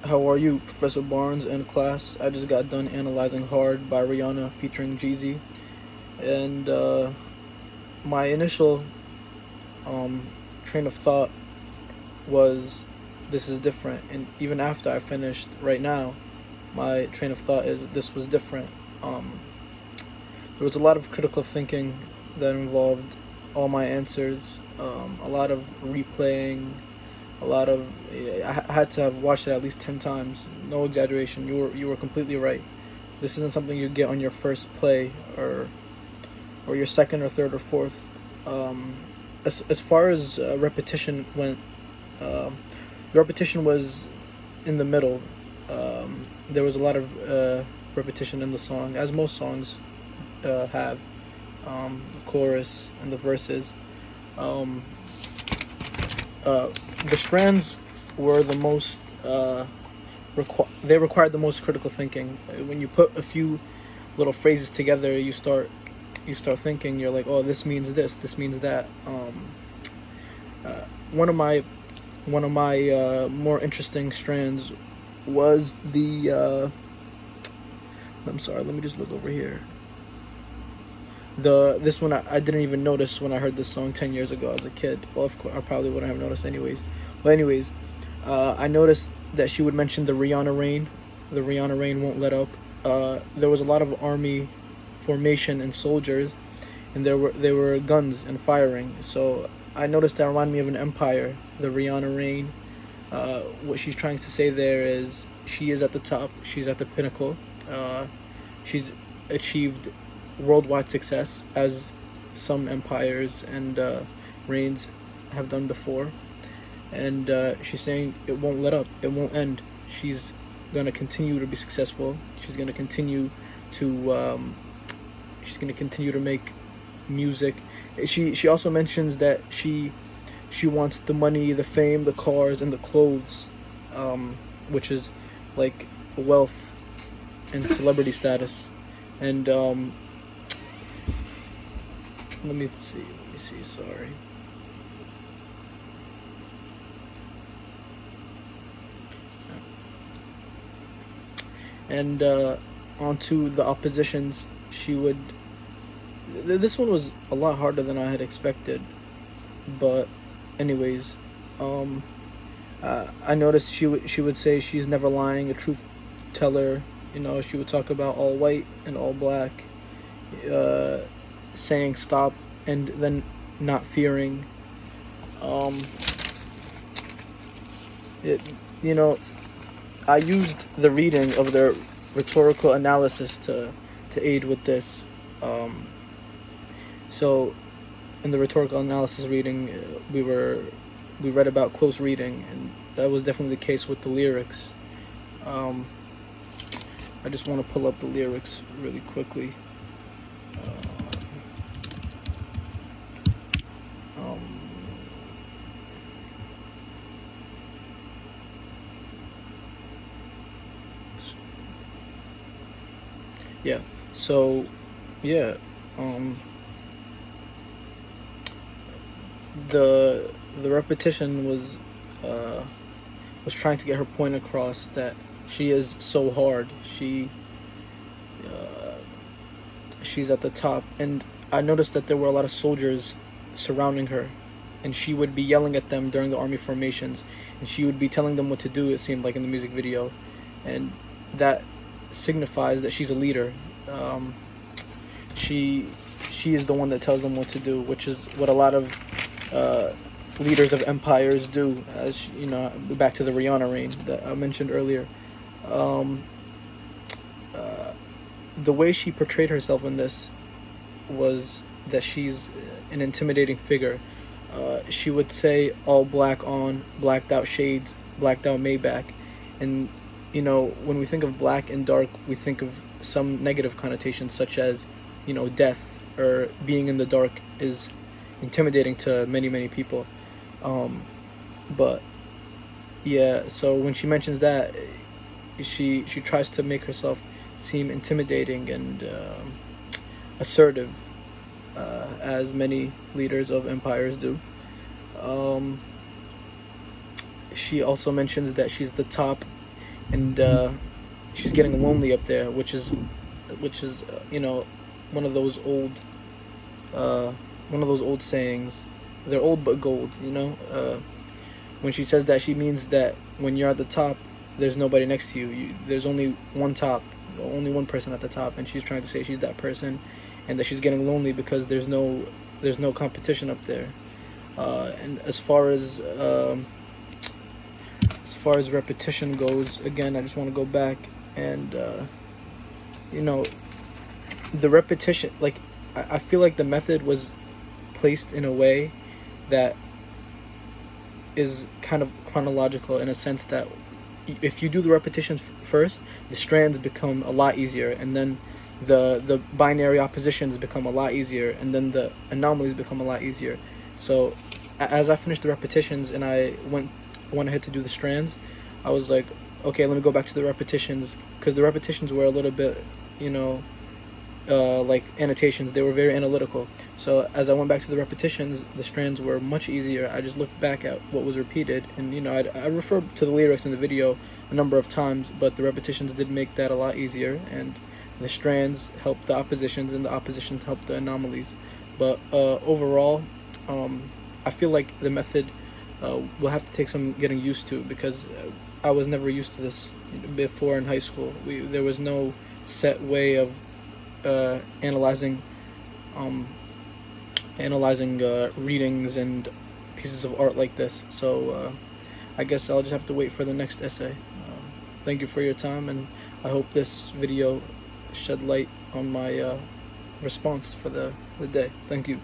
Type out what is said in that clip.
How are you, Professor Barnes and class? I just got done analyzing Hard by Rihanna featuring Jeezy, and my initial um, train of thought was this is different, and even after I finished right now, my train of thought is this was different. Um, there was a lot of critical thinking that involved all my answers, a lot of replaying, a lot of I had to have watched it at least 10 times. No exaggeration. You were completely right. This isn't something you get on your first play or your second or third or fourth. As far as repetition went, the repetition was in the middle. There was a lot of repetition in the song, as most songs have. The chorus and the verses. Um, uh, the strands were the most they required the most critical thinking. When you put a few little phrases together, you start thinking. You're like, oh, this means this means that. Uh, one of my more interesting strands was the. I'm sorry. Let me just look over here. This one I didn't even notice when I heard this song 10 years ago as a kid. Well, of course I probably wouldn't have noticed anyways. But anyways, I noticed that she would mention the Rihanna rain. The Rihanna rain won't let up. There was a lot of army formation and soldiers, and there were guns and firing. So I noticed that reminded me of an empire. The Rihanna rain. What she's trying to say there is she is at the top. She's at the pinnacle. She's achieved worldwide success as some empires and reigns have done before. And she's saying it won't let up. It won't end. She's gonna continue to be successful. To she's gonna continue to make music. She also mentions that she wants the money, the fame, the cars, and the clothes, which is like wealth and celebrity status. And let me see. Let me see. Sorry. And onto the oppositions, she would. This one was a lot harder than I had expected, but anyways, um, I noticed she would say she's never lying, a truth teller. She would talk about all white and all black, uh, saying stop and then not fearing. Um, it, you know, I used the reading of their rhetorical analysis to aid with this. Um, so, in the rhetorical analysis reading, we read about close reading, and that was definitely the case with the lyrics. Um, I just want to pull up the lyrics really quickly. Um, yeah. So, yeah. Um, the repetition was trying to get her point across that she is so hard. Uh, she's at the top, and I noticed that there were a lot of soldiers surrounding her, and she would be yelling at them during the army formations, and she would be telling them what to do. It seemed like in the music video, and that signifies that she's a leader. Um, she she is the one that tells them what to do, which is what a lot of uh, leaders of empires do. As back to the Rihanna reign that I mentioned earlier. Um, uh, the way she portrayed herself in this was that she's an intimidating figure. She would say all black on, blacked out shades, blacked out Maybach, and when we think of black and dark, we think of some negative connotations such as death or being in the dark is intimidating to many people. Um, but yeah, so when she mentions that, she tries to make herself seem intimidating and assertive, as many leaders of empires do. Um, she also mentions that she's the top, and she's getting lonely up there, which is one of those old uh, one of those old sayings. They're old but gold, when she says that, she means that when you're at the top, there's nobody next to you. There's only one top, only one person at the top, and she's trying to say she's that person, and that she's getting lonely because there's no competition up there. And as far as repetition goes, again, I just want to go back and you know the repetition. Like, I feel like the method was placed in a way that is kind of chronological, in a sense that if you do the repetitions first, the strands become a lot easier, and then the binary oppositions become a lot easier, and then the anomalies become a lot easier. So as I finished the repetitions and I went ahead to do the strands, I was like, okay, let me go back to the repetitions, because the repetitions were a little bit, like annotations. They were very analytical. So as I went back to the repetitions, the strands were much easier. I just looked back at what was repeated, and I referred to the lyrics in the video a number of times, but the repetitions did make that a lot easier, and the strands helped the oppositions, and the oppositions helped the anomalies. But overall, I feel like the method will have to take some getting used to, because I was never used to this before in high school. There was no set way of analyzing readings and pieces of art like this. So I guess I'll just have to wait for the next essay. Thank you for your time, and I hope this video shed light on my response for the day. Thank you.